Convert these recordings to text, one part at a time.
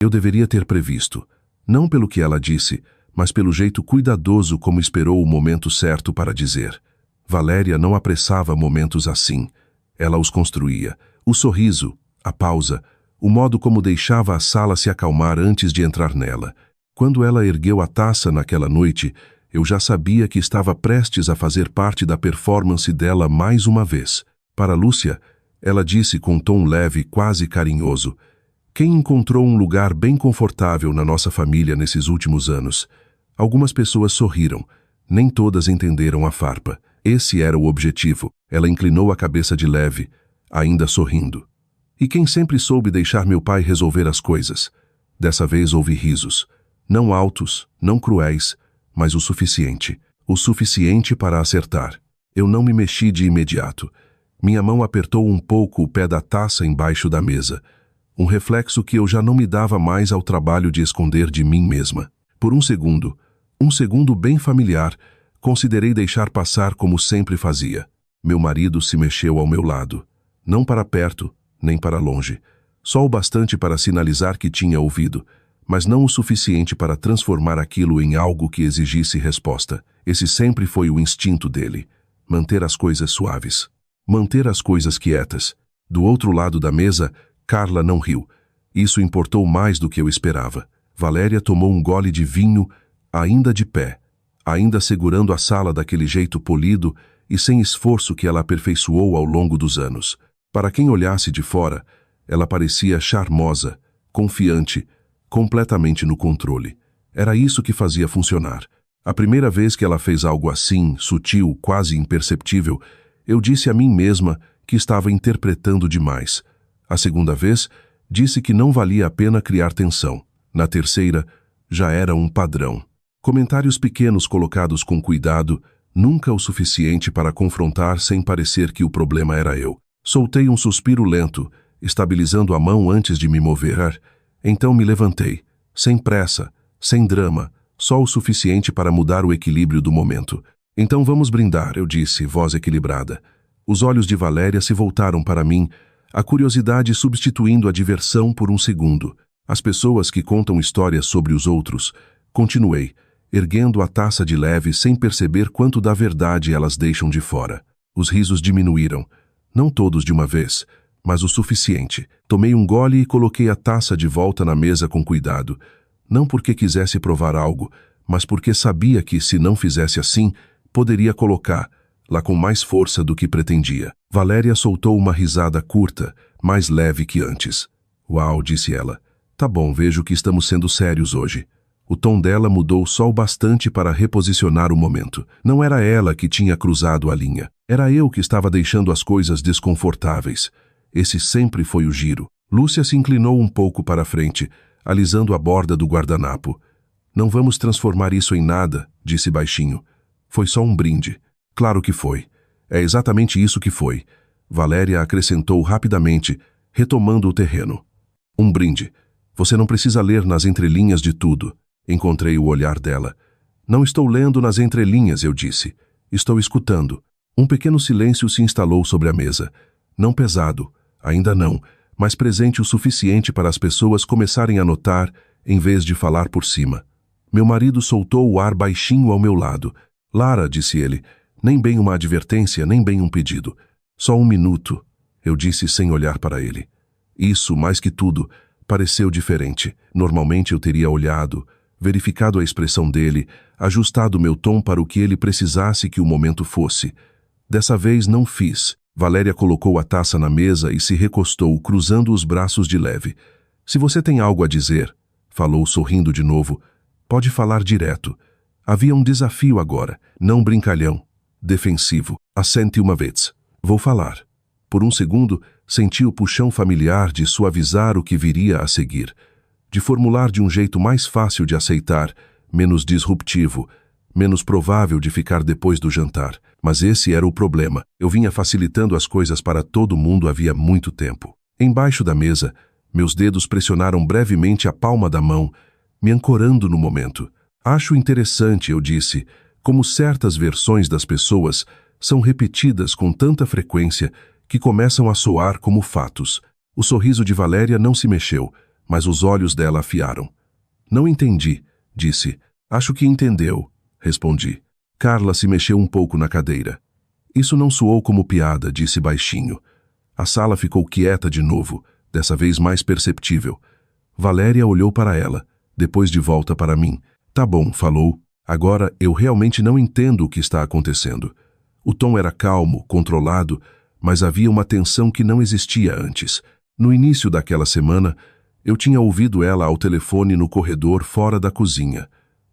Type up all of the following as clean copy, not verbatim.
Eu deveria ter previsto, não pelo que ela disse, mas pelo jeito cuidadoso como esperou o momento certo para dizer. Valéria não apressava momentos assim. Ela os construía. O sorriso, a pausa, o modo como deixava a sala se acalmar antes de entrar nela. Quando ela ergueu a taça naquela noite, eu já sabia que estava prestes a fazer parte da performance dela mais uma vez. Para Lúcia, ela disse com um tom leve, quase carinhoso: "Quem encontrou um lugar bem confortável na nossa família nesses últimos anos?" Algumas pessoas sorriram. Nem todas entenderam a farpa. Esse era o objetivo. Ela inclinou a cabeça de leve, ainda sorrindo. "E quem sempre soube deixar meu pai resolver as coisas?" Dessa vez houve risos. Não altos, não cruéis, mas o suficiente. O suficiente para acertar. Eu não me mexi de imediato. Minha mão apertou um pouco o pé da taça embaixo da mesa. Um reflexo que eu já não me dava mais ao trabalho de esconder de mim mesma. Por um segundo bem familiar, considerei deixar passar como sempre fazia. Meu marido se mexeu ao meu lado. Não para perto, nem para longe. Só o bastante para sinalizar que tinha ouvido, mas não o suficiente para transformar aquilo em algo que exigisse resposta. Esse sempre foi o instinto dele. Manter as coisas suaves. Manter as coisas quietas. Do outro lado da mesa, Carla não riu. Isso importou mais do que eu esperava. Valéria tomou um gole de vinho, ainda de pé, ainda segurando a sala daquele jeito polido e sem esforço que ela aperfeiçoou ao longo dos anos. Para quem olhasse de fora, ela parecia charmosa, confiante, completamente no controle. Era isso que fazia funcionar. A primeira vez que ela fez algo assim, sutil, quase imperceptível, eu disse a mim mesma que estava interpretando demais. A segunda vez, disse que não valia a pena criar tensão. Na terceira, já era um padrão. Comentários pequenos colocados com cuidado, nunca o suficiente para confrontar sem parecer que o problema era eu. Soltei um suspiro lento, estabilizando a mão antes de me mover. Então me levantei, sem pressa, sem drama, só o suficiente para mudar o equilíbrio do momento. "Então vamos brindar", eu disse, voz equilibrada. Os olhos de Valéria se voltaram para mim, a curiosidade substituindo a diversão por um segundo. As pessoas que contam histórias sobre os outros. Continuei, erguendo a taça de leve sem perceber quanto da verdade elas deixam de fora. Os risos diminuíram. Não todos de uma vez, mas o suficiente. Tomei um gole e coloquei a taça de volta na mesa com cuidado. Não porque quisesse provar algo, mas porque sabia que, se não fizesse assim, poderia colocar lá com mais força do que pretendia. Valéria soltou uma risada curta, mais leve que antes. "Uau", disse ela. "Tá bom, vejo que estamos sendo sérios hoje." O tom dela mudou só o bastante para reposicionar o momento. Não era ela que tinha cruzado a linha. Era eu que estava deixando as coisas desconfortáveis. Esse sempre foi o giro. Lúcia se inclinou um pouco para a frente, alisando a borda do guardanapo. "Não vamos transformar isso em nada", disse baixinho. "Foi só um brinde." "Claro que foi. É exatamente isso que foi." Valéria acrescentou rapidamente, retomando o terreno. "Um brinde. Você não precisa ler nas entrelinhas de tudo." Encontrei o olhar dela. "Não estou lendo nas entrelinhas", eu disse. "Estou escutando." Um pequeno silêncio se instalou sobre a mesa. Não pesado, ainda não, mas presente o suficiente para as pessoas começarem a notar, em vez de falar por cima. Meu marido soltou o ar baixinho ao meu lado. "Lara", disse ele, nem bem uma advertência, nem bem um pedido. "Só um minuto", eu disse sem olhar para ele. Isso, mais que tudo, pareceu diferente. Normalmente eu teria olhado, verificado a expressão dele, ajustado meu tom para o que ele precisasse que o momento fosse. Dessa vez não fiz. Valéria colocou a taça na mesa e se recostou, cruzando os braços de leve. "Se você tem algo a dizer", falou sorrindo de novo, "pode falar direto." Havia um desafio agora, não brincalhão, defensivo. "Assente uma vez." "Vou falar." Por um segundo, senti o puxão familiar de suavizar o que viria a seguir, de formular de um jeito mais fácil de aceitar, menos disruptivo, menos provável de ficar depois do jantar. Mas esse era o problema. Eu vinha facilitando as coisas para todo mundo havia muito tempo. Embaixo da mesa, meus dedos pressionaram brevemente a palma da mão, me ancorando no momento. "Acho interessante", eu disse, "como certas versões das pessoas são repetidas com tanta frequência que começam a soar como fatos." O sorriso de Valéria não se mexeu, mas os olhos dela afiaram. Não entendi, disse. Acho que entendeu, respondi. Carla se mexeu um pouco na cadeira. Isso não soou como piada, disse baixinho. A sala ficou quieta de novo, dessa vez mais perceptível. Valéria olhou para ela, depois de volta para mim. Tá bom, falou. Agora eu realmente não entendo o que está acontecendo. O tom era calmo, controlado, mas havia uma tensão que não existia antes. No início daquela semana, eu tinha ouvido ela ao telefone no corredor fora da cozinha.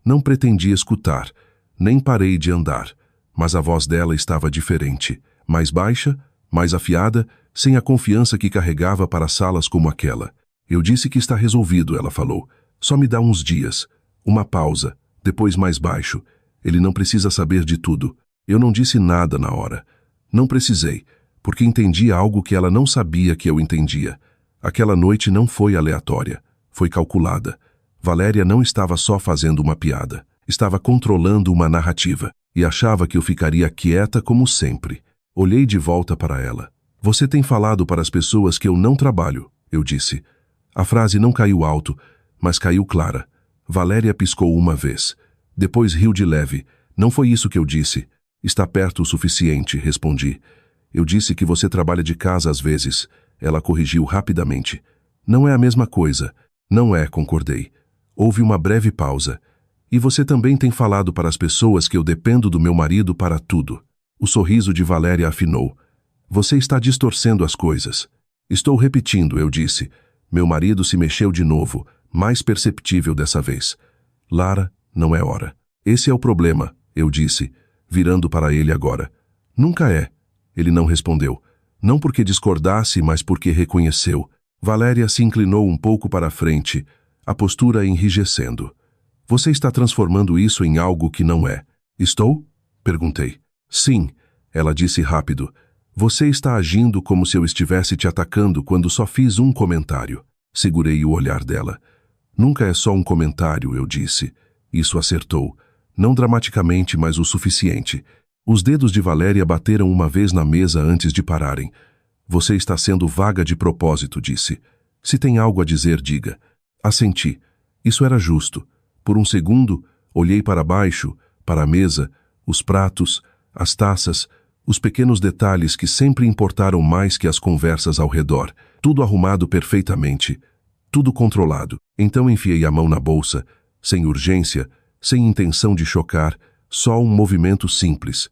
Não pretendia escutar, nem parei de andar, mas a voz dela estava diferente, mais baixa, mais afiada, sem a confiança que carregava para salas como aquela. Eu disse que está resolvido, ela falou. Só me dá uns dias. Uma pausa, depois mais baixo. Ele não precisa saber de tudo. Eu não disse nada na hora. Não precisei, porque entendi algo que ela não sabia que eu entendia. Aquela noite não foi aleatória, foi calculada. Valéria não estava só fazendo uma piada, estava controlando uma narrativa e achava que eu ficaria quieta como sempre. Olhei de volta para ela. Você tem falado para as pessoas que eu não trabalho, eu disse. A frase não caiu alto, mas caiu clara. Valéria piscou uma vez. Depois riu de leve. Não foi isso que eu disse. Está perto o suficiente, respondi. Eu disse que você trabalha de casa às vezes. Ela corrigiu rapidamente. Não é a mesma coisa. Não é, concordei. Houve uma breve pausa. E você também tem falado para as pessoas que eu dependo do meu marido para tudo. O sorriso de Valéria afinou. Você está distorcendo as coisas. Estou repetindo, eu disse. Meu marido se mexeu de novo, mais perceptível dessa vez. Lara, não é hora. Esse é o problema, eu disse, virando para ele agora. Nunca é. Ele não respondeu. Não porque discordasse, mas porque reconheceu. Valéria se inclinou um pouco para a frente, a postura enrijecendo. Você está transformando isso em algo que não é. Estou? Perguntei. Sim, ela disse rápido. Você está agindo como se eu estivesse te atacando quando só fiz um comentário. Segurei o olhar dela. Nunca é só um comentário, eu disse. Isso acertou. Não dramaticamente, mas o suficiente. Os dedos de Valéria bateram uma vez na mesa antes de pararem. Você está sendo vaga de propósito, disse. Se tem algo a dizer, diga. Assenti. Isso era justo. Por um segundo, olhei para baixo, para a mesa, os pratos, as taças, os pequenos detalhes que sempre importaram mais que as conversas ao redor. Tudo arrumado perfeitamente. Tudo controlado. Então enfiei a mão na bolsa, sem urgência, sem intenção de chocar, só um movimento simples.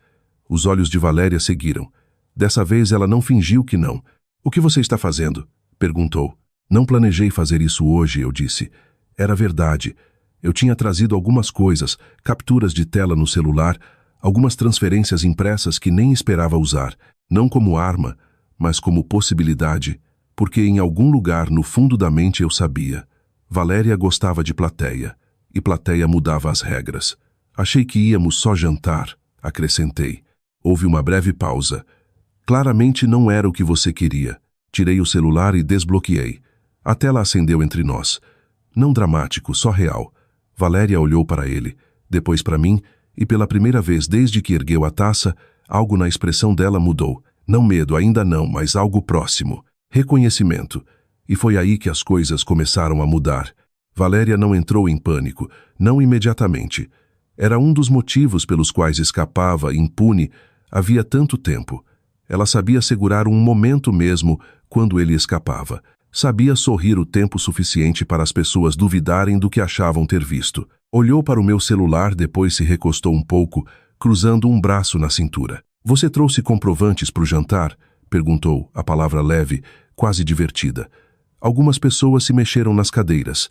Os olhos de Valéria seguiram. Dessa vez ela não fingiu que não. O que você está fazendo? Perguntou. Não planejei fazer isso hoje, eu disse. Era verdade. Eu tinha trazido algumas coisas, capturas de tela no celular, algumas transferências impressas que nem esperava usar, não como arma, mas como possibilidade, porque em algum lugar no fundo da mente eu sabia. Valéria gostava de plateia, e plateia mudava as regras. Achei que íamos só jantar, acrescentei. Houve uma breve pausa. Claramente não era o que você queria. Tirei o celular e desbloqueei. A tela acendeu entre nós. Não dramático, só real. Valéria olhou para ele, depois para mim, e pela primeira vez desde que ergueu a taça, algo na expressão dela mudou. Não medo, ainda não, mas algo próximo. Reconhecimento. E foi aí que as coisas começaram a mudar. Valéria não entrou em pânico, não imediatamente. Era um dos motivos pelos quais escapava, impune, havia tanto tempo. Ela sabia segurar um momento mesmo quando ele escapava. Sabia sorrir o tempo suficiente para as pessoas duvidarem do que achavam ter visto. Olhou para o meu celular, depois se recostou um pouco, cruzando um braço na cintura. Você trouxe comprovantes para o jantar? Perguntou, a palavra leve, quase divertida. Algumas pessoas se mexeram nas cadeiras.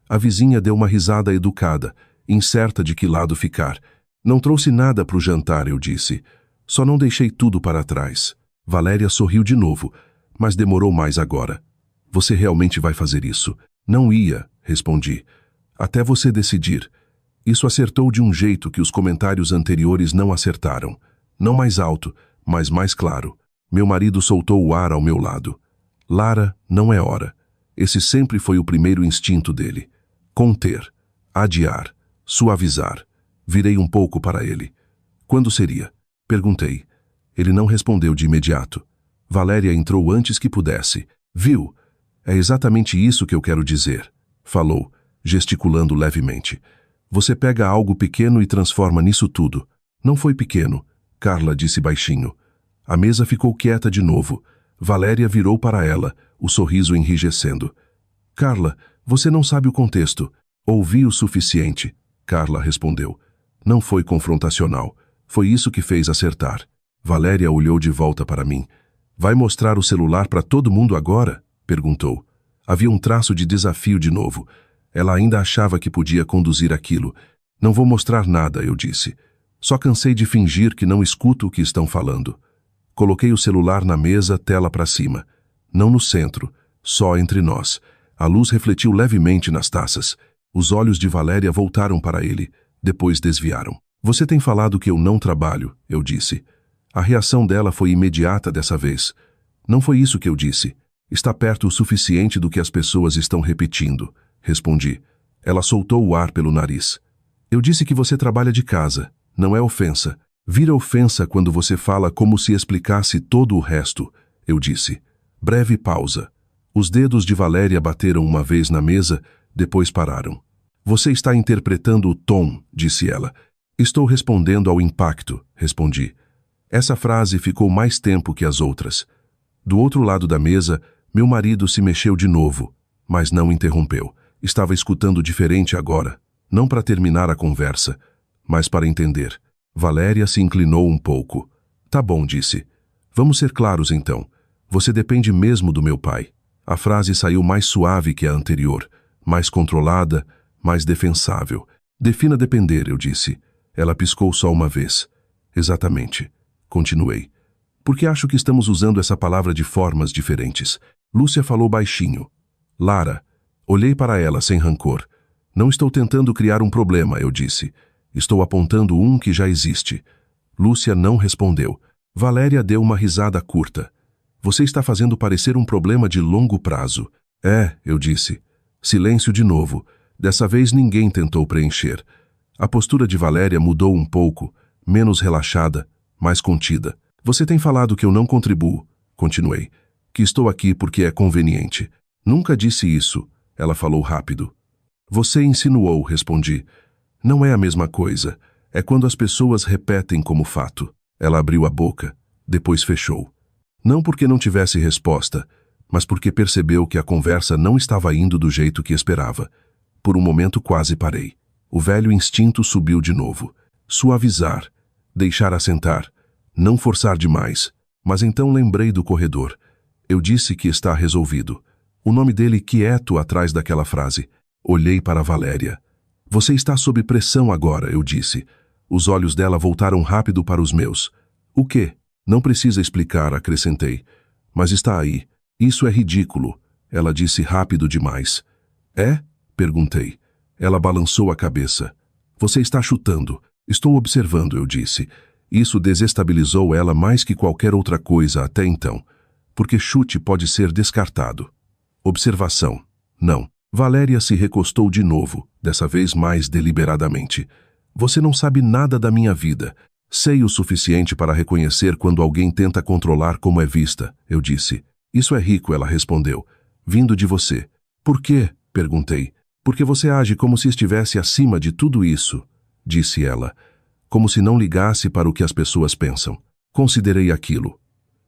A vizinha deu uma risada educada, incerta de que lado ficar. Não trouxe nada para o jantar, eu disse. Só não deixei tudo para trás. Valéria sorriu de novo, mas demorou mais agora. Você realmente vai fazer isso? Não ia, respondi. Até você decidir. Isso acertou de um jeito que os comentários anteriores não acertaram. Não mais alto, mas mais claro. Meu marido soltou o ar ao meu lado. Lara, não é hora. Esse sempre foi o primeiro instinto dele. Conter, adiar, suavizar. Virei um pouco para ele. Quando seria? Perguntei. Ele não respondeu de imediato. Valéria entrou antes que pudesse. Viu? É exatamente isso que eu quero dizer, falou, gesticulando levemente. Você pega algo pequeno e transforma nisso tudo. Não foi pequeno, Carla disse baixinho. A mesa ficou quieta de novo. Valéria virou para ela, o sorriso enrijecendo. Carla, você não sabe o contexto. Ouvi o suficiente, Carla respondeu. Não foi confrontacional. Foi isso que fez acertar. Valéria olhou de volta para mim. Vai mostrar o celular para todo mundo agora? Perguntou. Havia um traço de desafio de novo. Ela ainda achava que podia conduzir aquilo. Não vou mostrar nada, eu disse. Só cansei de fingir que não escuto o que estão falando. Coloquei o celular na mesa, tela para cima. Não no centro, só entre nós. A luz refletiu levemente nas taças. Os olhos de Valéria voltaram para ele, depois desviaram. Você tem falado que eu não trabalho, eu disse. A reação dela foi imediata dessa vez. Não foi isso que eu disse. Está perto o suficiente do que as pessoas estão repetindo, respondi. Ela soltou o ar pelo nariz. Eu disse que você trabalha de casa. Não é ofensa. Vira ofensa quando você fala como se explicasse todo o resto, eu disse. Breve pausa. Os dedos de Valéria bateram uma vez na mesa, depois pararam. Você está interpretando o tom, disse ela. Estou respondendo ao impacto, respondi. Essa frase ficou mais tempo que as outras. Do outro lado da mesa, meu marido se mexeu de novo, mas não interrompeu. Estava escutando diferente agora, não para terminar a conversa, mas para entender. Valéria se inclinou um pouco. Tá bom, disse. Vamos ser claros então. Você depende mesmo do meu pai. A frase saiu mais suave que a anterior, mais controlada, mais defensável. Defina depender, eu disse. Ela piscou só uma vez. Exatamente. Continuei. Porque acho que estamos usando essa palavra de formas diferentes. Lúcia falou baixinho. Lara. Olhei para ela sem rancor. Não estou tentando criar um problema, eu disse. Estou apontando um que já existe. Lúcia não respondeu. Valéria deu uma risada curta. Você está fazendo parecer um problema de longo prazo. É, eu disse. Silêncio de novo. Dessa vez ninguém tentou preencher. A postura de Valéria mudou um pouco, menos relaxada, mais contida. Você tem falado que eu não contribuo, continuei. Que estou aqui porque é conveniente. Nunca disse isso, ela falou rápido. Você insinuou, respondi. Não é a mesma coisa. É quando as pessoas repetem como fato. Ela abriu a boca, depois fechou. Não porque não tivesse resposta, mas porque percebeu que a conversa não estava indo do jeito que esperava. Por um momento quase parei. O velho instinto subiu de novo. Suavizar, deixar assentar, não forçar demais. Mas então lembrei do corredor. Eu disse que está resolvido. O nome dele quieto atrás daquela frase. Olhei para Valéria. Você está sob pressão agora, eu disse. Os olhos dela voltaram rápido para os meus. O quê? Não precisa explicar, acrescentei. Mas está aí. Isso é ridículo. Ela disse rápido demais. É? Perguntei. Ela balançou a cabeça. Você está chutando. Estou observando, eu disse. Isso desestabilizou ela mais que qualquer outra coisa até então. Porque chute pode ser descartado. Observação. Não. Valéria se recostou de novo, dessa vez mais deliberadamente. Você não sabe nada da minha vida. Sei o suficiente para reconhecer quando alguém tenta controlar como é vista, eu disse. Isso é rico, ela respondeu. Vindo de você. Por quê? Perguntei. Porque você age como se estivesse acima de tudo isso, disse ela. Como se não ligasse para o que as pessoas pensam. Considerei aquilo.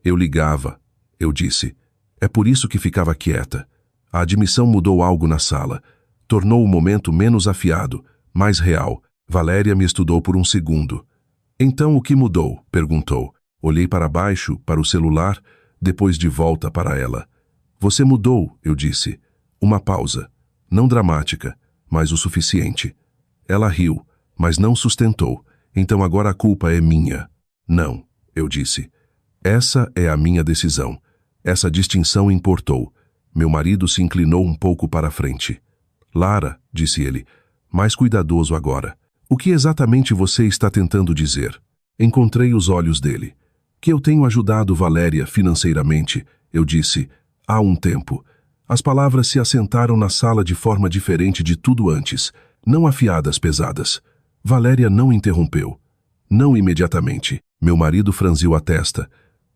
Eu ligava, eu disse. É por isso que ficava quieta. A admissão mudou algo na sala. Tornou o momento menos afiado, mais real. Valéria me estudou por um segundo. Então o que mudou? Perguntou. Olhei para baixo, para o celular, depois de volta para ela. Você mudou, eu disse. Uma pausa. Não dramática, mas o suficiente. Ela riu, mas não sustentou. Então agora a culpa é minha. Não, eu disse. Essa é a minha decisão. Essa distinção importou. Meu marido se inclinou um pouco para a frente. Lara, disse ele, mais cuidadoso agora. O que exatamente você está tentando dizer? Encontrei os olhos dele. Que eu tenho ajudado Valéria financeiramente, eu disse, há um tempo. As palavras se assentaram na sala de forma diferente de tudo antes, não afiadas pesadas. Valéria não interrompeu. Não imediatamente. Meu marido franziu a testa.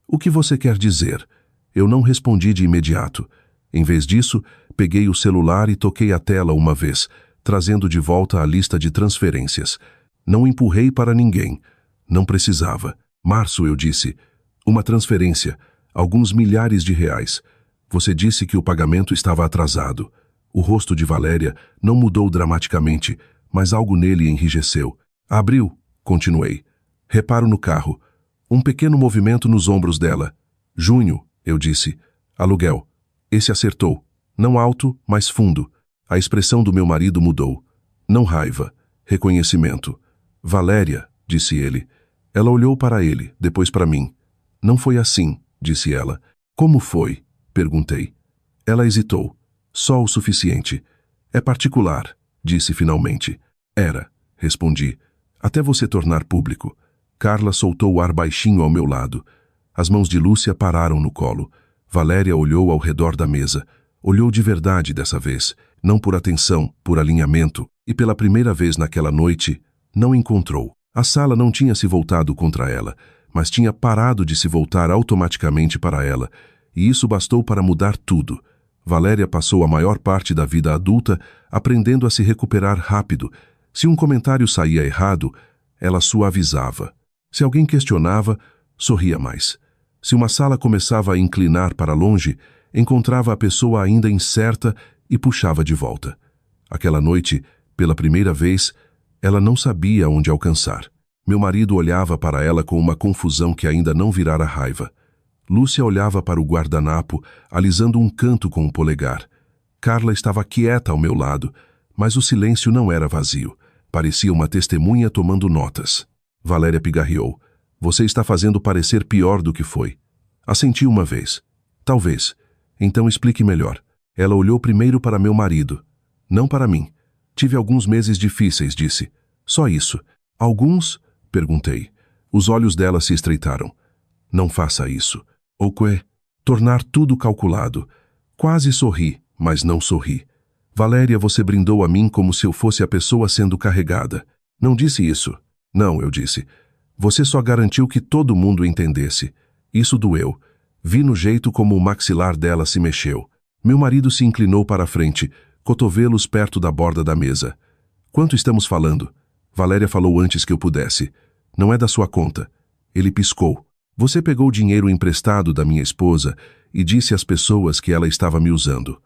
O que você quer dizer? Eu não respondi de imediato. Em vez disso, peguei o celular e toquei a tela uma vez, trazendo de volta a lista de transferências. Não empurrei para ninguém. Não precisava. Março, eu disse. Uma transferência. Alguns milhares de reais. Você disse que o pagamento estava atrasado. O rosto de Valéria não mudou dramaticamente, mas algo nele enrijeceu. Abriu, continuei. Reparo no carro. Um pequeno movimento nos ombros dela. Junho, eu disse. Aluguel. Esse acertou. Não alto, mas fundo. A expressão do meu marido mudou. Não raiva. Reconhecimento. Valéria, disse ele. Ela olhou para ele, depois para mim. Não foi assim, disse ela. Como foi? Perguntei. Ela hesitou. Só o suficiente. É particular, disse finalmente. Era, respondi. Até você tornar público. Carla soltou o ar baixinho ao meu lado. As mãos de Lúcia pararam no colo. Valéria olhou ao redor da mesa. Olhou de verdade dessa vez, não por atenção, por alinhamento, e pela primeira vez naquela noite, não encontrou. A sala não tinha se voltado contra ela, mas tinha parado de se voltar automaticamente para ela, e isso bastou para mudar tudo. Valéria passou a maior parte da vida adulta aprendendo a se recuperar rápido. Se um comentário saía errado, ela suavizava. Se alguém questionava, sorria mais. Se uma sala começava a inclinar para longe, encontrava a pessoa ainda incerta e puxava de volta. Aquela noite, pela primeira vez, ela não sabia onde alcançar. Meu marido olhava para ela com uma confusão que ainda não virara raiva. Lúcia olhava para o guardanapo, alisando um canto com o polegar. Carla estava quieta ao meu lado, mas o silêncio não era vazio. Parecia uma testemunha tomando notas. Valéria pigarreou. Você está fazendo parecer pior do que foi. Assenti uma vez. Talvez. Então explique melhor. Ela olhou primeiro para meu marido. Não para mim. Tive alguns meses difíceis, disse. Só isso. Alguns? Perguntei. Os olhos dela se estreitaram. Não faça isso. O quê? Tornar tudo calculado. Quase sorri, mas não sorri. Valéria, você brindou a mim como se eu fosse a pessoa sendo carregada. Não disse isso. Não, eu disse. Você só garantiu que todo mundo entendesse. Isso doeu. Vi no jeito como o maxilar dela se mexeu. Meu marido se inclinou para a frente, cotovelos perto da borda da mesa. Quanto estamos falando? Valéria falou antes que eu pudesse. Não é da sua conta. Ele piscou. Você pegou dinheiro emprestado da minha esposa e disse às pessoas que ela estava me usando.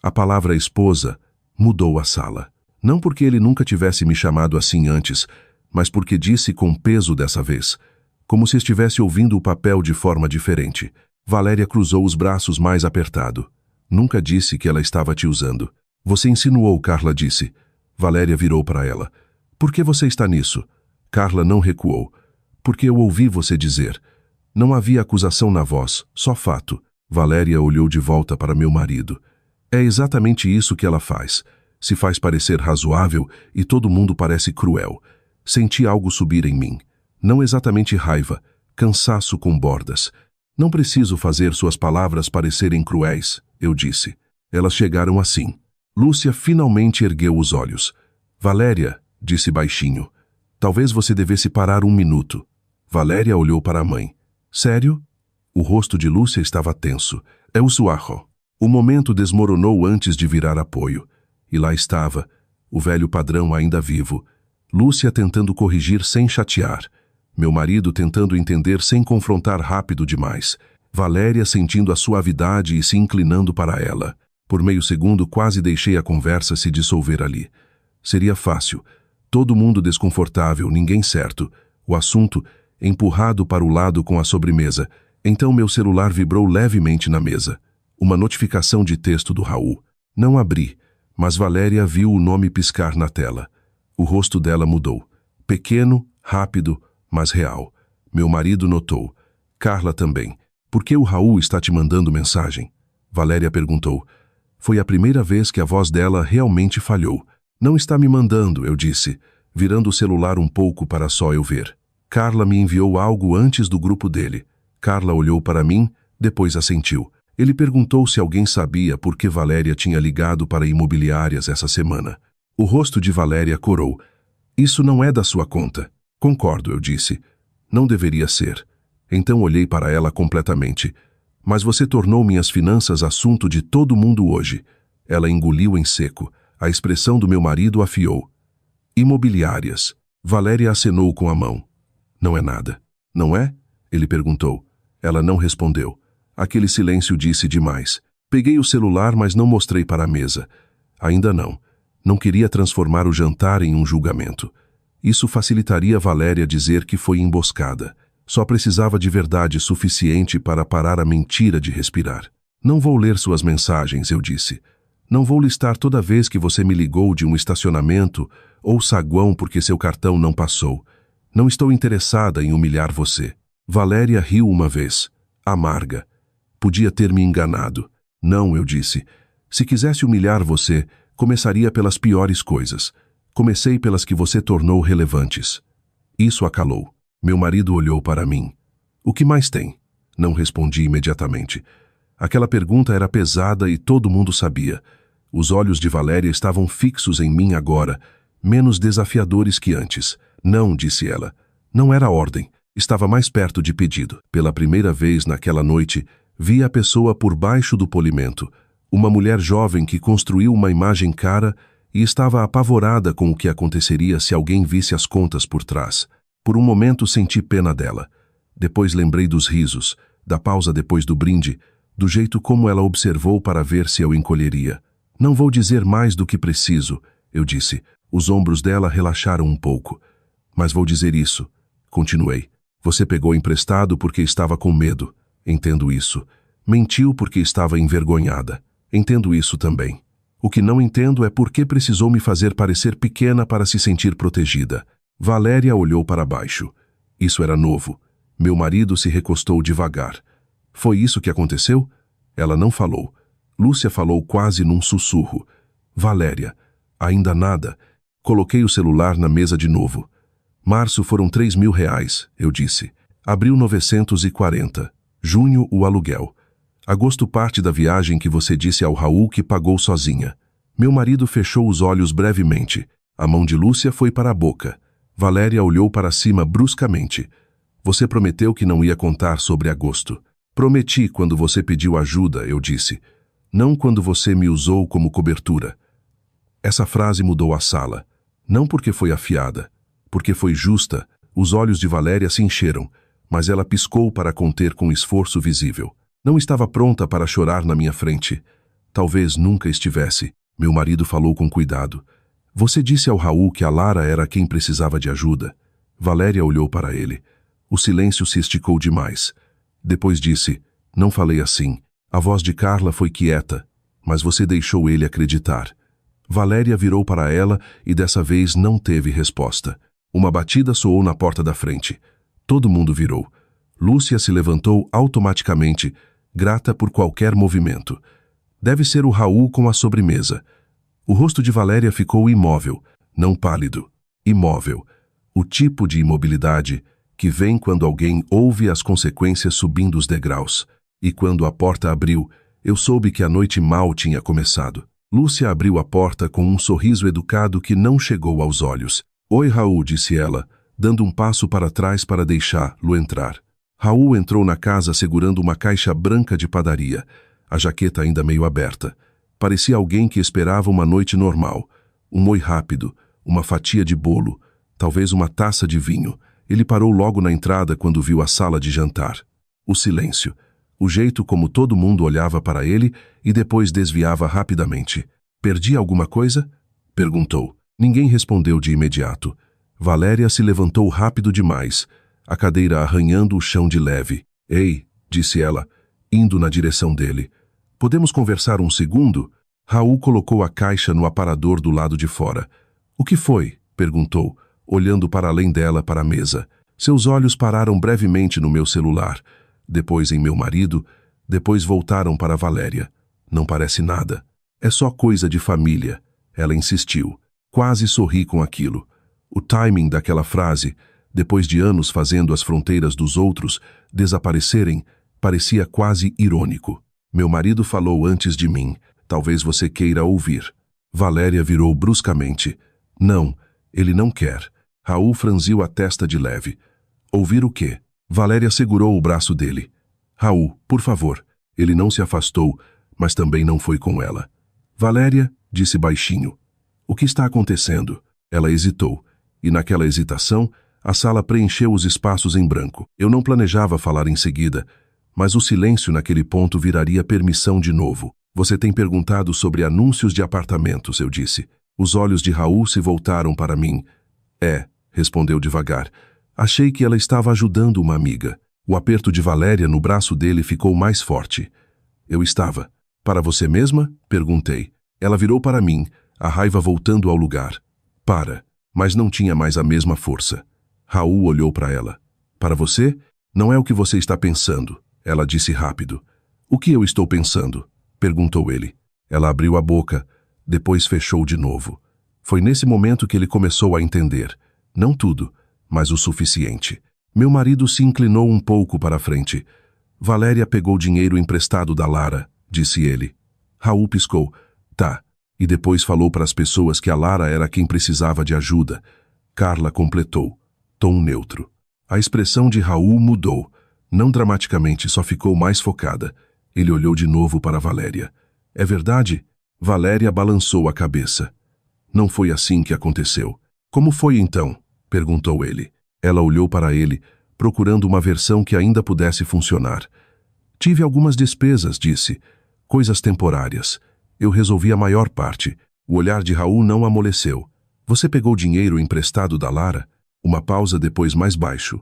A palavra esposa mudou a sala. Não porque ele nunca tivesse me chamado assim antes, mas porque disse com peso dessa vez, como se estivesse ouvindo o papel de forma diferente. Valéria cruzou os braços mais apertado. Nunca disse que ela estava te usando. Você insinuou, Carla disse. Valéria virou para ela. Por que você está nisso? Carla não recuou. Porque eu ouvi você dizer. Não havia acusação na voz, só fato. Valéria olhou de volta para meu marido. É exatamente isso que ela faz. Se faz parecer razoável e todo mundo parece cruel. Senti algo subir em mim. Não exatamente raiva, cansaço com bordas. Não preciso fazer suas palavras parecerem cruéis, eu disse. Elas chegaram assim. Lúcia finalmente ergueu os olhos. Valéria, disse baixinho. Talvez você devesse parar um minuto. Valéria olhou para a mãe. Sério? O rosto de Lúcia estava tenso. É o suarro. O momento desmoronou antes de virar apoio. E lá estava, o velho padrão ainda vivo. Lúcia tentando corrigir sem chatear. Meu marido tentando entender sem confrontar rápido demais. Valéria sentindo a suavidade e se inclinando para ela. Por meio segundo quase deixei a conversa se dissolver ali. Seria fácil. Todo mundo desconfortável, ninguém certo. O assunto empurrado para o lado com a sobremesa. Então meu celular vibrou levemente na mesa. Uma notificação de texto do Raul. Não abri, mas Valéria viu o nome piscar na tela. O rosto dela mudou. Pequeno, rápido, mas real. Meu marido notou. Carla também. Por que o Raul está te mandando mensagem? Valéria perguntou. Foi a primeira vez que a voz dela realmente falhou. Não está me mandando, eu disse, virando o celular um pouco para só eu ver. Carla me enviou algo antes do grupo dele. Carla olhou para mim, depois assentiu. Ele perguntou se alguém sabia por que Valéria tinha ligado para imobiliárias essa semana. O rosto de Valéria corou. Isso não é da sua conta. Concordo, eu disse. Não deveria ser. Então olhei para ela completamente. Mas você tornou minhas finanças assunto de todo mundo hoje. Ela engoliu em seco. A expressão do meu marido afiou. Imobiliárias. Valéria acenou com a mão. Não é nada. Não é? Ele perguntou. Ela não respondeu. Aquele silêncio disse demais. Peguei o celular, mas não mostrei para a mesa. Ainda não. Não queria transformar o jantar em um julgamento. Isso facilitaria Valéria dizer que foi emboscada. Só precisava de verdade suficiente para parar a mentira de respirar. Não vou ler suas mensagens, eu disse. Não vou listar toda vez que você me ligou de um estacionamento ou saguão porque seu cartão não passou. Não estou interessada em humilhar você. Valéria riu uma vez, amarga. Podia ter me enganado. Não, eu disse. Se quisesse humilhar você, começaria pelas piores coisas. Comecei pelas que você tornou relevantes. Isso a calou. Meu marido olhou para mim. O que mais tem? Não respondi imediatamente. Aquela pergunta era pesada e todo mundo sabia. Os olhos de Valéria estavam fixos em mim agora, menos desafiadores que antes. Não, disse ela. Não era ordem. Estava mais perto de pedido. Pela primeira vez naquela noite, vi a pessoa por baixo do polimento. Uma mulher jovem que construiu uma imagem cara e estava apavorada com o que aconteceria se alguém visse as contas por trás. Por um momento senti pena dela. Depois lembrei dos risos, da pausa depois do brinde, do jeito como ela observou para ver se eu encolheria. Não vou dizer mais do que preciso, eu disse. Os ombros dela relaxaram um pouco. Mas vou dizer isso. Continuei. Você pegou emprestado porque estava com medo. Entendo isso. Mentiu porque estava envergonhada. Entendo isso também. O que não entendo é por que precisou me fazer parecer pequena para se sentir protegida. Valéria olhou para baixo. Isso era novo. Meu marido se recostou devagar. Foi isso que aconteceu? Ela não falou. Lúcia falou quase num sussurro. Valéria, ainda nada. Coloquei o celular na mesa de novo. Março foram 3.000 reais, eu disse. Abril 940. Junho o aluguel. Agosto parte da viagem que você disse ao Raul que pagou sozinha. Meu marido fechou os olhos brevemente. A mão de Lúcia foi para a boca. Valéria olhou para cima bruscamente. Você prometeu que não ia contar sobre agosto. Prometi quando você pediu ajuda, eu disse. Não quando você me usou como cobertura. Essa frase mudou a sala. Não porque foi afiada, porque foi justa. Os olhos de Valéria se encheram, mas ela piscou para conter com esforço visível. Não estava pronta para chorar na minha frente. Talvez nunca estivesse. Meu marido falou com cuidado. Você disse ao Raul que a Lara era quem precisava de ajuda. Valéria olhou para ele. O silêncio se esticou demais. Depois disse, não falei assim. A voz de Carla foi quieta, mas você deixou ele acreditar. Valéria virou para ela e dessa vez não teve resposta. Uma batida soou na porta da frente. Todo mundo virou. Lúcia se levantou automaticamente, grata por qualquer movimento. Deve ser o Raul com a sobremesa. O rosto de Valéria ficou imóvel, não pálido. Imóvel. O tipo de imobilidade que vem quando alguém ouve as consequências subindo os degraus. E quando a porta abriu, eu soube que a noite mal tinha começado. Lúcia abriu a porta com um sorriso educado que não chegou aos olhos. Oi, Raul, disse ela, dando um passo para trás para deixá-lo entrar. Raul entrou na casa segurando uma caixa branca de padaria, a jaqueta ainda meio aberta. Parecia alguém que esperava uma noite normal. Um oi rápido, uma fatia de bolo, talvez uma taça de vinho. Ele parou logo na entrada quando viu a sala de jantar. O silêncio. O jeito como todo mundo olhava para ele e depois desviava rapidamente. Perdi alguma coisa? Perguntou. Ninguém respondeu de imediato. Valéria se levantou rápido demais, a cadeira arranhando o chão de leve. Ei, disse ela, indo na direção dele. Podemos conversar um segundo? Raul colocou a caixa no aparador do lado de fora. O que foi? Perguntou, olhando para além dela para a mesa. Seus olhos pararam brevemente no meu celular. Depois em meu marido, depois voltaram para Valéria. Não parece nada. É só coisa de família. Ela insistiu. Quase sorri com aquilo. O timing daquela frase, depois de anos fazendo as fronteiras dos outros desaparecerem, parecia quase irônico. Meu marido falou antes de mim. Talvez você queira ouvir. Valéria virou bruscamente. Não, ele não quer. Raul franziu a testa de leve. Ouvir o quê? Valéria segurou o braço dele. Raul, por favor. Ele não se afastou, mas também não foi com ela. Valéria, disse baixinho. O que está acontecendo? Ela hesitou, e naquela hesitação, a sala preencheu os espaços em branco. Eu não planejava falar em seguida, mas o silêncio naquele ponto viraria permissão de novo. Você tem perguntado sobre anúncios de apartamentos, eu disse. Os olhos de Raul se voltaram para mim. Respondeu devagar. Achei que ela estava ajudando uma amiga. O aperto de Valéria no braço dele ficou mais forte. Eu estava. Para você mesma? Perguntei. Ela virou para mim, a raiva voltando ao lugar. Para. Mas não tinha mais a mesma força. Raul olhou para ela. Para você? Não é o que você está pensando. Ela disse rápido. O que eu estou pensando? Perguntou ele. Ela abriu a boca, depois fechou de novo. Foi nesse momento que ele começou a entender. Não tudo, mas o suficiente. Meu marido se inclinou um pouco para a frente. Valéria pegou dinheiro emprestado da Lara, disse ele. Raul piscou. Tá. E depois falou para as pessoas que a Lara era quem precisava de ajuda. Carla completou. Tom neutro. A expressão de Raul mudou. Não dramaticamente, só ficou mais focada. Ele olhou de novo para Valéria. É verdade? Valéria balançou a cabeça. Não foi assim que aconteceu. Como foi então? Perguntou ele. Ela olhou para ele, procurando uma versão que ainda pudesse funcionar. Tive algumas despesas, disse. Coisas temporárias. Eu resolvi a maior parte. O olhar de Raul não amoleceu. Você pegou dinheiro emprestado da Lara? Uma pausa depois mais baixo.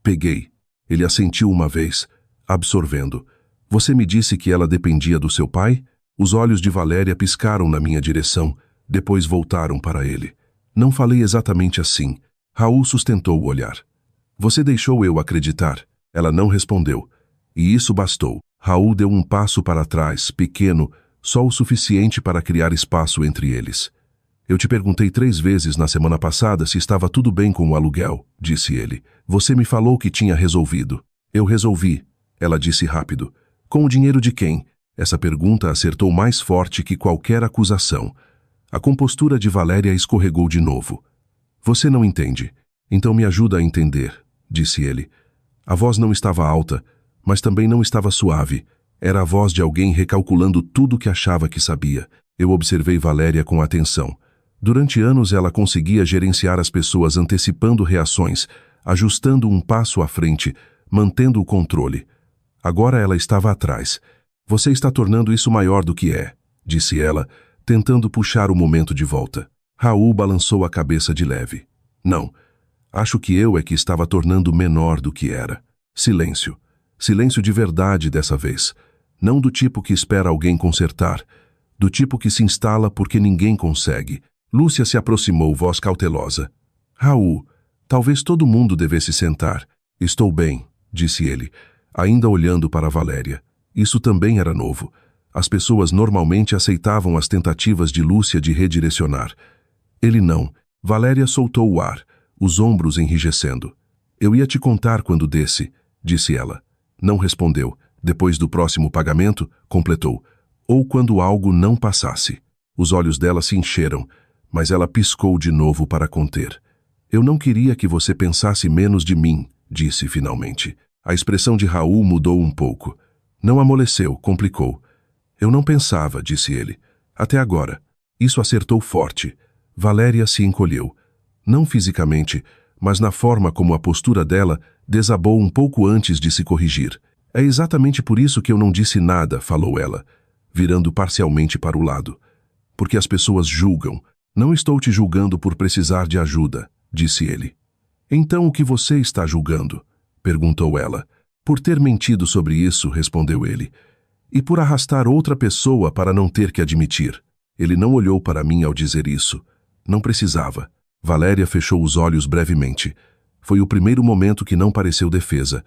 Peguei. Ele assentiu uma vez, absorvendo. Você me disse que ela dependia do seu pai? Os olhos de Valéria piscaram na minha direção, depois voltaram para ele. Não falei exatamente assim. Raul sustentou o olhar. Você deixou eu acreditar. Ela não respondeu. E isso bastou. Raul deu um passo para trás, pequeno, só o suficiente para criar espaço entre eles. Eu te perguntei 3 vezes na semana passada se estava tudo bem com o aluguel, disse ele. Você me falou que tinha resolvido. Eu resolvi, ela disse rápido. Com o dinheiro de quem? Essa pergunta acertou mais forte que qualquer acusação. A compostura de Valéria escorregou de novo. Você não entende. Então me ajuda a entender, disse ele. A voz não estava alta, mas também não estava suave. Era a voz de alguém recalculando tudo que achava que sabia. Eu observei Valéria com atenção. Durante anos ela conseguia gerenciar as pessoas antecipando reações, ajustando um passo à frente, mantendo o controle. Agora ela estava atrás. Você está tornando isso maior do que é, disse ela, tentando puxar o momento de volta. Raul balançou a cabeça de leve. Não, acho que eu é que estava tornando menor do que era. Silêncio. Silêncio de verdade dessa vez. Não do tipo que espera alguém consertar, do tipo que se instala porque ninguém consegue. Lúcia se aproximou, voz cautelosa. Raul, talvez todo mundo devesse sentar. Estou bem, disse ele, ainda olhando para Valéria. Isso também era novo. As pessoas normalmente aceitavam as tentativas de Lúcia de redirecionar. Ele não. Valéria soltou o ar, os ombros enrijecendo. Eu ia te contar quando desce, disse ela. Não respondeu. Depois do próximo pagamento, completou. Ou quando algo não passasse. Os olhos dela se encheram, mas ela piscou de novo para conter. Eu não queria que você pensasse menos de mim, disse finalmente. A expressão de Raul mudou um pouco. Não amoleceu, complicou. Eu não pensava, disse ele. Até agora. Isso acertou forte. Valéria se encolheu. Não fisicamente, mas na forma como a postura dela desabou um pouco antes de se corrigir. É exatamente por isso que eu não disse nada, falou ela, virando parcialmente para o lado. Porque as pessoas julgam. Não estou te julgando por precisar de ajuda, disse ele. Então o que você está julgando? Perguntou ela. Por ter mentido sobre isso, respondeu ele. E por arrastar outra pessoa para não ter que admitir. Ele não olhou para mim ao dizer isso. Não precisava. Valéria fechou os olhos brevemente. Foi o primeiro momento que não pareceu defesa.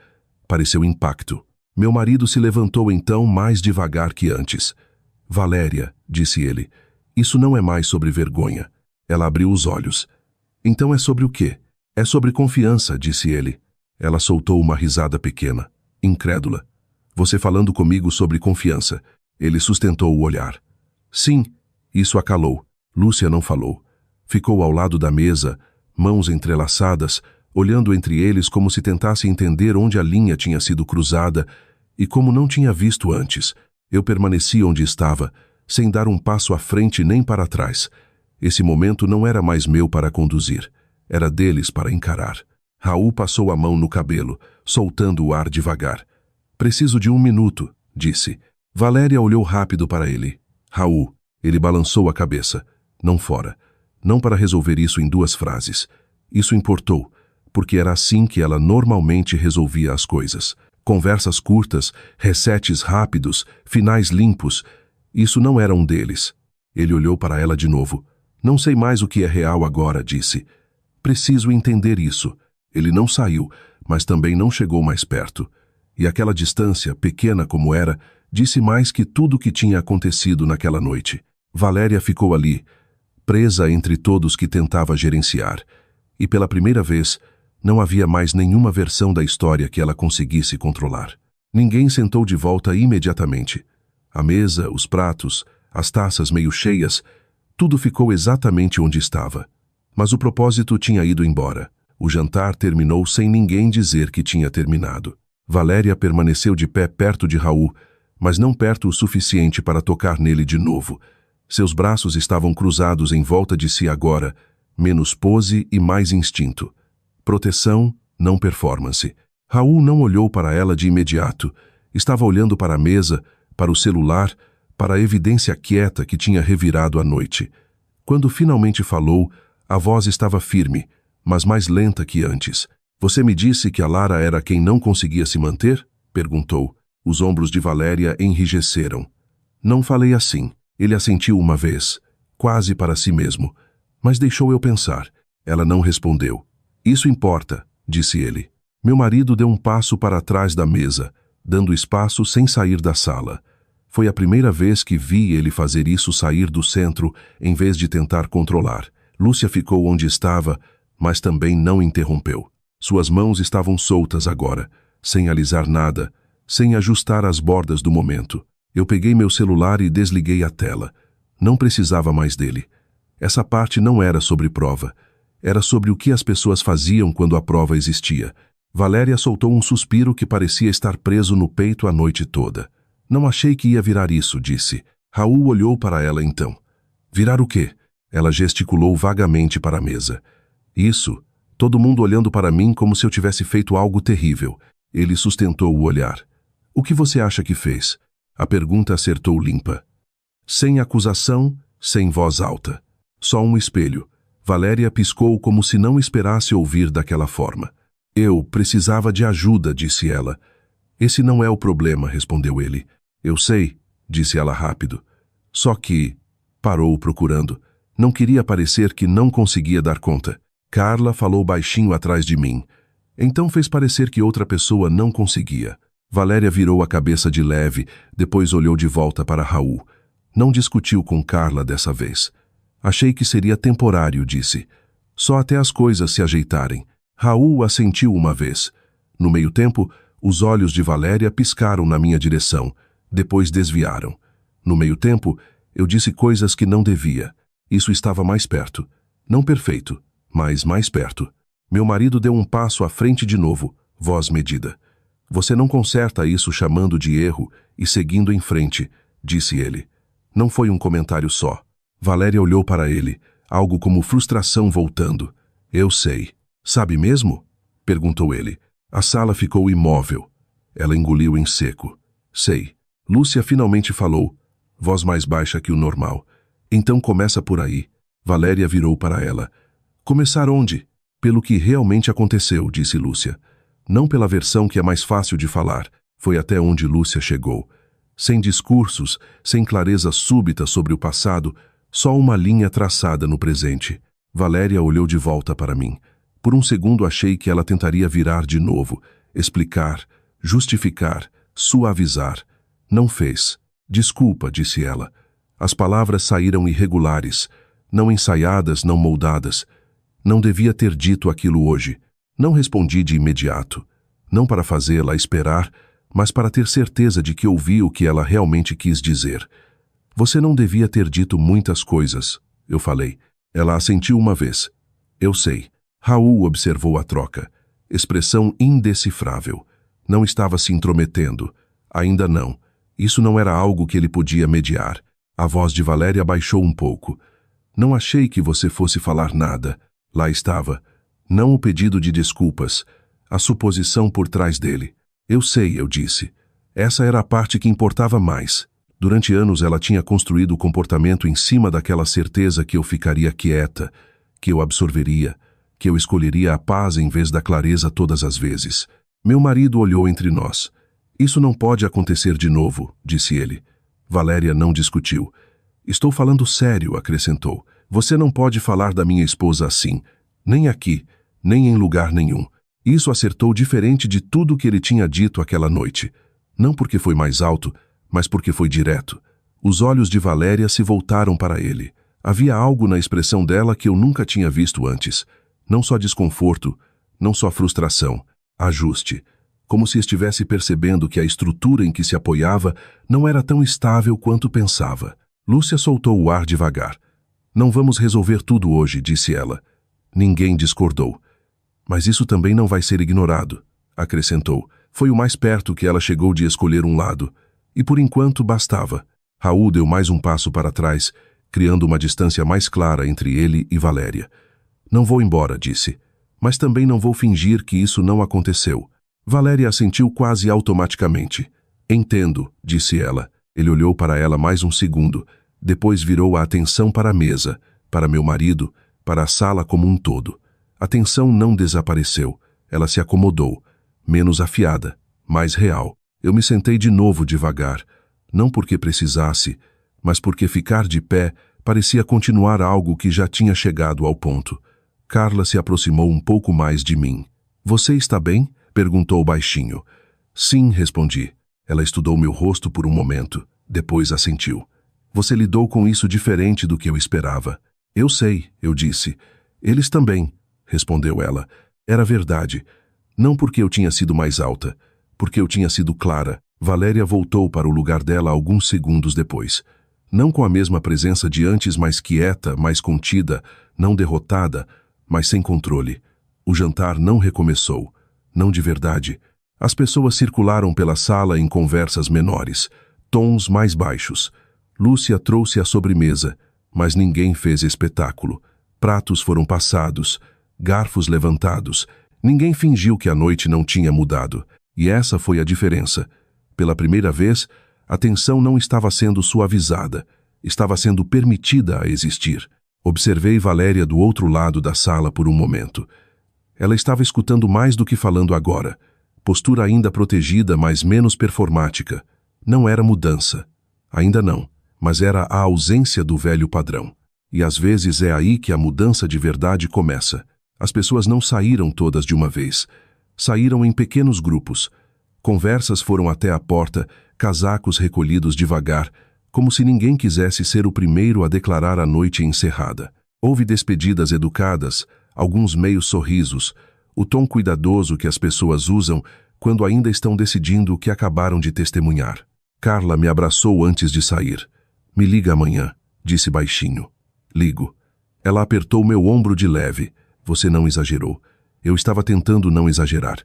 Pareceu impacto. Meu marido se levantou então mais devagar que antes. Valéria, disse ele, isso não é mais sobre vergonha. Ela abriu os olhos. Então é sobre o quê? É sobre confiança, disse ele. Ela soltou uma risada pequena, incrédula. Você falando comigo sobre confiança. Ele sustentou o olhar. Sim, isso a calou. Lúcia não falou. Ficou ao lado da mesa, mãos entrelaçadas, olhando entre eles como se tentasse entender onde a linha tinha sido cruzada, E como não tinha visto antes, eu permaneci onde estava, sem dar um passo à frente nem para trás. Esse momento não era mais meu para conduzir, era deles para encarar. Raul passou a mão no cabelo, soltando o ar devagar. Preciso de 1 minuto, disse. Valéria olhou rápido para ele. Raul, ele balançou a cabeça. Não fora. Não para resolver isso em 2 frases. Isso importou, porque era assim que ela normalmente resolvia as coisas. Conversas curtas, resets rápidos, finais limpos. Isso não era um deles. Ele olhou para ela de novo. Não sei mais o que é real agora, disse. Preciso entender isso. Ele não saiu, mas também não chegou mais perto. E aquela distância, pequena como era, disse mais que tudo o que tinha acontecido naquela noite. Valéria ficou ali, presa entre todos que tentava gerenciar. E pela primeira vez, não havia mais nenhuma versão da história que ela conseguisse controlar. Ninguém sentou de volta imediatamente. A mesa, os pratos, as taças meio cheias, tudo ficou exatamente onde estava. Mas o propósito tinha ido embora. O jantar terminou sem ninguém dizer que tinha terminado. Valéria permaneceu de pé perto de Raul, mas não perto o suficiente para tocar nele de novo. Seus braços estavam cruzados em volta de si agora, menos pose e mais instinto. Proteção, não performance. Raul não olhou para ela de imediato. Estava olhando para a mesa, para o celular, para a evidência quieta que tinha revirado a noite. Quando finalmente falou, a voz estava firme, mas mais lenta que antes. Você me disse que a Lara era quem não conseguia se manter? Perguntou. Os ombros de Valéria enrijeceram. Não falei assim. Ele assentiu uma vez, quase para si mesmo, mas deixou eu pensar. Ela não respondeu. Isso importa, disse ele. Meu marido deu um passo para trás da mesa, dando espaço sem sair da sala. Foi a primeira vez que vi ele fazer isso, sair do centro, em vez de tentar controlar. Lúcia ficou onde estava, mas também não interrompeu. Suas mãos estavam soltas agora, sem alisar nada, sem ajustar as bordas do momento. Eu peguei meu celular e desliguei a tela. Não precisava mais dele. Essa parte não era sobre prova. Era sobre o que as pessoas faziam quando a prova existia. Valéria soltou um suspiro que parecia estar preso no peito a noite toda. Não achei que ia virar isso, disse. Raul olhou para ela então. Virar o quê? Ela gesticulou vagamente para a mesa. Isso, todo mundo olhando para mim como se eu tivesse feito algo terrível. Ele sustentou o olhar. O que você acha que fez? A pergunta acertou limpa. Sem acusação, sem voz alta. Só um espelho. Valéria piscou como se não esperasse ouvir daquela forma. Eu precisava de ajuda, disse ela. Esse não é o problema, respondeu ele. Eu sei, disse ela rápido. Só que... Parou procurando. Não queria parecer que não conseguia dar conta. Carla falou baixinho atrás de mim. Então fez parecer que outra pessoa não conseguia. Valéria virou a cabeça de leve, depois olhou de volta para Raul. Não discutiu com Carla dessa vez. Achei que seria temporário, disse. Só até as coisas se ajeitarem. Raul assentiu uma vez. No meio tempo, os olhos de Valéria piscaram na minha direção, depois desviaram. No meio tempo, eu disse coisas que não devia. Isso estava mais perto. Não perfeito, mas mais perto. Meu marido deu um passo à frente de novo, voz medida. Você não conserta isso chamando de erro e seguindo em frente, disse ele. Não foi um comentário só. Valéria olhou para ele, algo como frustração voltando. Eu sei. Sabe mesmo? Perguntou ele. A sala ficou imóvel. Ela engoliu em seco. Sei. Lúcia finalmente falou, voz mais baixa que o normal. Então começa por aí. Valéria virou para ela. Começar onde? Pelo que realmente aconteceu, disse Lúcia. Não pela versão que é mais fácil de falar. Foi até onde Lúcia chegou. Sem discursos, sem clareza súbita sobre o passado, só uma linha traçada no presente. Valéria olhou de volta para mim. Por um segundo achei que ela tentaria virar de novo, explicar, justificar, suavizar. Não fez. Desculpa, disse ela. As palavras saíram irregulares, não ensaiadas, não moldadas. Não devia ter dito aquilo hoje. Não respondi de imediato. Não para fazê-la esperar, mas para ter certeza de que ouvi o que ela realmente quis dizer. Você não devia ter dito muitas coisas, eu falei. Ela assentiu uma vez. Eu sei. Raul observou a troca. Expressão indecifrável. Não estava se intrometendo, Ainda não. Isso não era algo que ele podia mediar. A voz de Valéria baixou um pouco. Não achei que você fosse falar nada. Lá estava. Não o pedido de desculpas. A suposição por trás dele. Eu sei, eu disse. Essa era a parte que importava mais. Durante anos ela tinha construído o comportamento em cima daquela certeza que eu ficaria quieta, que eu absorveria, que eu escolheria a paz em vez da clareza todas as vezes. Meu marido olhou entre nós. Isso não pode acontecer de novo, disse ele. Valéria não discutiu. Estou falando sério, acrescentou. Você não pode falar da minha esposa assim, nem aqui, nem em lugar nenhum. Isso acertou diferente de tudo que ele tinha dito aquela noite. Não porque foi mais alto, mas porque foi direto. Os olhos de Valéria se voltaram para ele. Havia algo na expressão dela que eu nunca tinha visto antes. Não só desconforto, não só frustração. Ajuste. Como se estivesse percebendo que a estrutura em que se apoiava não era tão estável quanto pensava. Lúcia soltou o ar devagar. Não vamos resolver tudo hoje, disse ela. Ninguém discordou. Mas isso também não vai ser ignorado, acrescentou. Foi o mais perto que ela chegou de escolher um lado. E por enquanto bastava. Raul deu mais um passo para trás, criando uma distância mais clara entre ele e Valéria. Não vou embora, disse. Mas também não vou fingir que isso não aconteceu. Valéria assentiu quase automaticamente. Entendo, disse ela. Ele olhou para ela mais um segundo. Depois virou a atenção para a mesa, para meu marido, para a sala como um todo. A tensão não desapareceu. Ela se acomodou, menos afiada, mais real. Eu me sentei de novo devagar, não porque precisasse, mas porque ficar de pé parecia continuar algo que já tinha chegado ao ponto. Carla se aproximou um pouco mais de mim. Você está bem? Perguntou baixinho. Sim, respondi. Ela estudou meu rosto por um momento, depois assentiu. Você lidou com isso diferente do que eu esperava. Eu sei, eu disse. Eles também, respondeu ela. Era verdade. Não porque eu tinha sido mais alta, porque eu tinha sido clara. Valéria voltou para o lugar dela alguns segundos depois. Não com a mesma presença de antes, mais quieta, mais contida, não derrotada, mas sem controle. O jantar não recomeçou. Não de verdade. As pessoas circularam pela sala em conversas menores, tons mais baixos. Lúcia trouxe a sobremesa, mas ninguém fez espetáculo. Pratos foram passados, garfos levantados. Ninguém fingiu que a noite não tinha mudado. E essa foi a diferença. Pela primeira vez, a tensão não estava sendo suavizada, estava sendo permitida a existir. Observei Valéria do outro lado da sala por um momento. Ela estava escutando mais do que falando agora. Postura ainda protegida, mas menos performática. Não era mudança. Ainda não. Mas era a ausência do velho padrão. E às vezes é aí que a mudança de verdade começa. As pessoas não saíram todas de uma vez. Saíram em pequenos grupos. Conversas foram até a porta, casacos recolhidos devagar, como se ninguém quisesse ser o primeiro a declarar a noite encerrada. Houve despedidas educadas, alguns meios sorrisos, o tom cuidadoso que as pessoas usam quando ainda estão decidindo o que acabaram de testemunhar. Carla me abraçou antes de sair. Me liga amanhã, disse baixinho. Ligo. Ela apertou meu ombro de leve. Você não exagerou. Eu estava tentando não exagerar.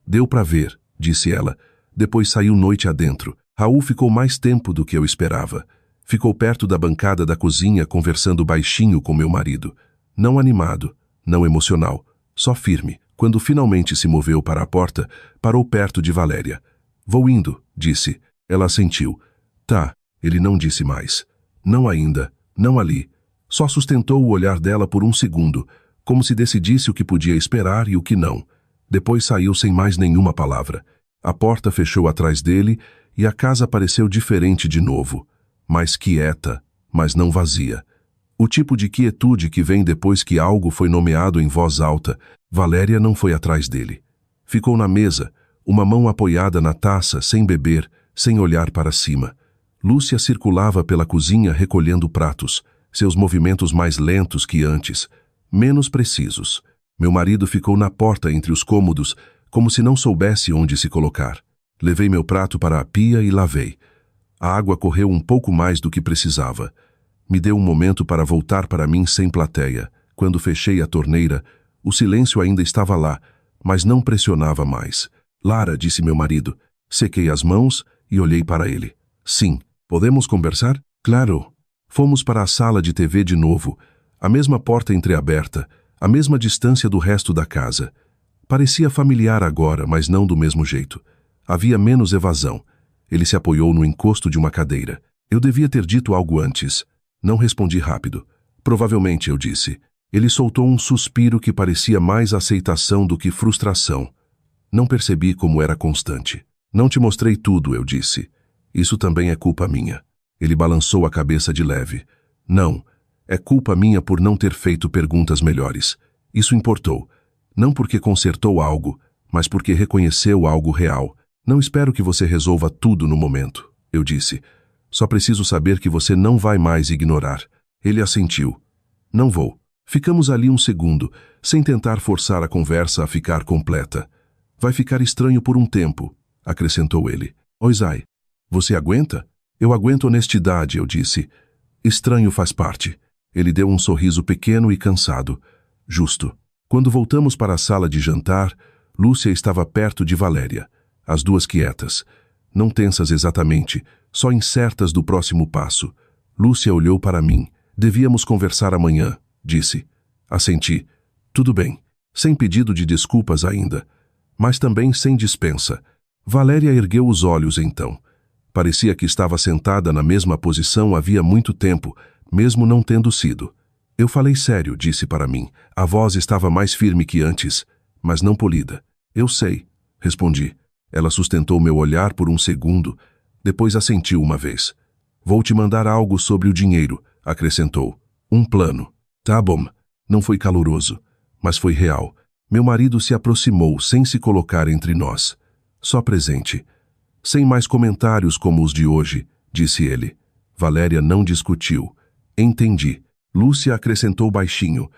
Deu para ver, disse ela. Depois saiu noite adentro. Raul ficou mais tempo do que eu esperava. Ficou perto da bancada da cozinha conversando baixinho com meu marido. Não animado, não emocional, só firme. Quando finalmente se moveu para a porta, parou perto de Valéria. Vou indo, disse. Ela assentiu. Tá, ele não disse mais. Não ainda, não ali. Só sustentou o olhar dela por um segundo, como se decidisse o que podia esperar e o que não. Depois saiu sem mais nenhuma palavra. A porta fechou atrás dele e a casa pareceu diferente de novo. Mais quieta, mas não vazia. O tipo de quietude que vem depois que algo foi nomeado em voz alta. Valéria não foi atrás dele. Ficou na mesa, uma mão apoiada na taça, sem beber, sem olhar para cima. Lúcia circulava pela cozinha recolhendo pratos, seus movimentos mais lentos que antes, menos precisos. Meu marido ficou na porta entre os cômodos, como se não soubesse onde se colocar. Levei meu prato para a pia e lavei. A água correu um pouco mais do que precisava. Me deu um momento para voltar para mim sem plateia. Quando fechei a torneira, o silêncio ainda estava lá, mas não pressionava mais. Lara, disse meu marido. Sequei as mãos e olhei para ele. Sim, podemos conversar? Claro. Fomos para a sala de TV de novo, a mesma porta entreaberta, a mesma distância do resto da casa. Parecia familiar agora, mas não do mesmo jeito. Havia menos evasão. Ele se apoiou no encosto de uma cadeira. Eu devia ter dito algo antes. Não respondi rápido. Provavelmente, eu disse. Ele soltou um suspiro que parecia mais aceitação do que frustração. Não percebi como era constante. Não te mostrei tudo, eu disse. Isso também é culpa minha. Ele balançou a cabeça de leve. Não, é culpa minha por não ter feito perguntas melhores. Isso importou. Não porque consertou algo, mas porque reconheceu algo real. Não espero que você resolva tudo no momento, eu disse. Só preciso saber que você não vai mais ignorar. Ele assentiu. Não vou. Ficamos ali um segundo, sem tentar forçar a conversa a ficar completa. Vai ficar estranho por um tempo, acrescentou ele. Ozai, você aguenta? Eu aguento honestidade, eu disse. Estranho faz parte. Ele deu um sorriso pequeno e cansado. Justo. Quando voltamos para a sala de jantar, Lúcia estava perto de Valéria. As duas quietas. Não tensas exatamente, só incertas do próximo passo. Lúcia olhou para mim. Devíamos conversar amanhã, disse. Assenti. Tudo bem. Sem pedido de desculpas ainda. Mas também sem dispensa. Valéria ergueu os olhos então. Parecia que estava sentada na mesma posição havia muito tempo, mesmo não tendo sido. Eu falei sério, disse para mim. A voz estava mais firme que antes, mas não polida. Eu sei, respondi. Ela sustentou meu olhar por um segundo, depois assentiu uma vez. Vou te mandar algo sobre o dinheiro, acrescentou. Um plano. Tá bom. Não foi caloroso, mas foi real. Meu marido se aproximou sem se colocar entre nós. Só presente. Sem mais comentários como os de hoje, disse ele. Valéria não discutiu. Entendi. Lúcia acrescentou baixinho.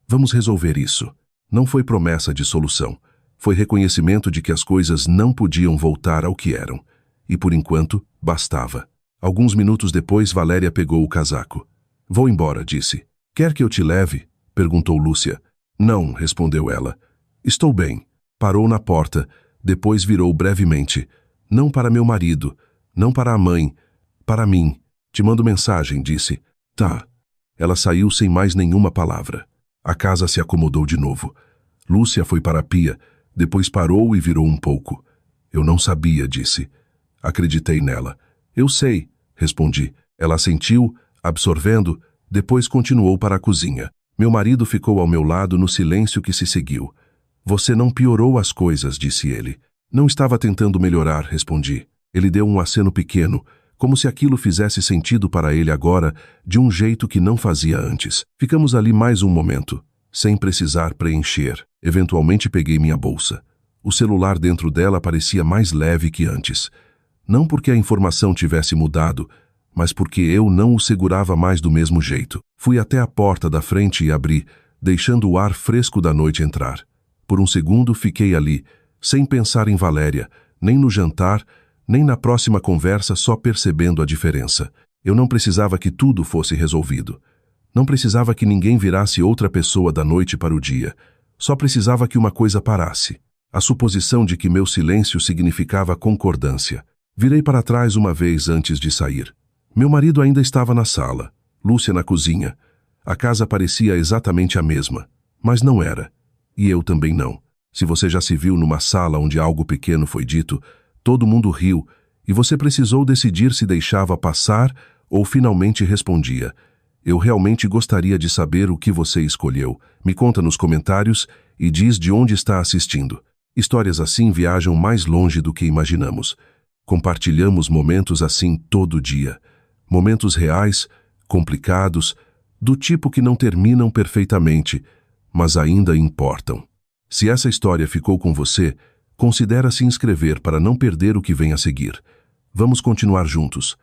Vamos resolver isso. Não foi promessa de solução. Foi reconhecimento de que as coisas não podiam voltar ao que eram. E por enquanto, bastava. Alguns minutos depois, Valéria pegou o casaco. Vou embora, disse. Quer que eu te leve? Perguntou Lúcia. Não, respondeu ela. Estou bem. Parou na porta, depois virou brevemente. Não para meu marido, não para a mãe, para mim. Te mando mensagem, disse. Tá. Ela saiu sem mais nenhuma palavra. A casa se acomodou de novo. Lúcia foi para a pia, depois parou e virou um pouco. Eu não sabia, disse. Acreditei nela. Eu sei, respondi. Ela assentiu, absorvendo, depois continuou para a cozinha. Meu marido ficou ao meu lado no silêncio que se seguiu. Você não piorou as coisas, disse ele. Não estava tentando melhorar, respondi. Ele deu um aceno pequeno, como se aquilo fizesse sentido para ele agora, de um jeito que não fazia antes. Ficamos ali mais um momento, sem precisar preencher. Eventualmente peguei minha bolsa. O celular dentro dela parecia mais leve que antes. Não porque a informação tivesse mudado, mas porque eu não o segurava mais do mesmo jeito. Fui até a porta da frente e abri, deixando o ar fresco da noite entrar. Por um segundo fiquei ali, sem pensar em Valéria, nem no jantar, nem na próxima conversa, só percebendo a diferença. Eu não precisava que tudo fosse resolvido. Não precisava que ninguém virasse outra pessoa da noite para o dia. Só precisava que uma coisa parasse. A suposição de que meu silêncio significava concordância. Virei para trás uma vez antes de sair. Meu marido ainda estava na sala, Lúcia na cozinha. A casa parecia exatamente a mesma, mas não era. E eu também não. Se você já se viu numa sala onde algo pequeno foi dito, todo mundo riu, e você precisou decidir se deixava passar ou finalmente respondia. Eu realmente gostaria de saber o que você escolheu. Me conta nos comentários e diz de onde está assistindo. Histórias assim viajam mais longe do que imaginamos. Compartilhamos momentos assim todo dia. Momentos reais, complicados, do tipo que não terminam perfeitamente, mas ainda importam. Se essa história ficou com você, considere se inscrever para não perder o que vem a seguir. Vamos continuar juntos.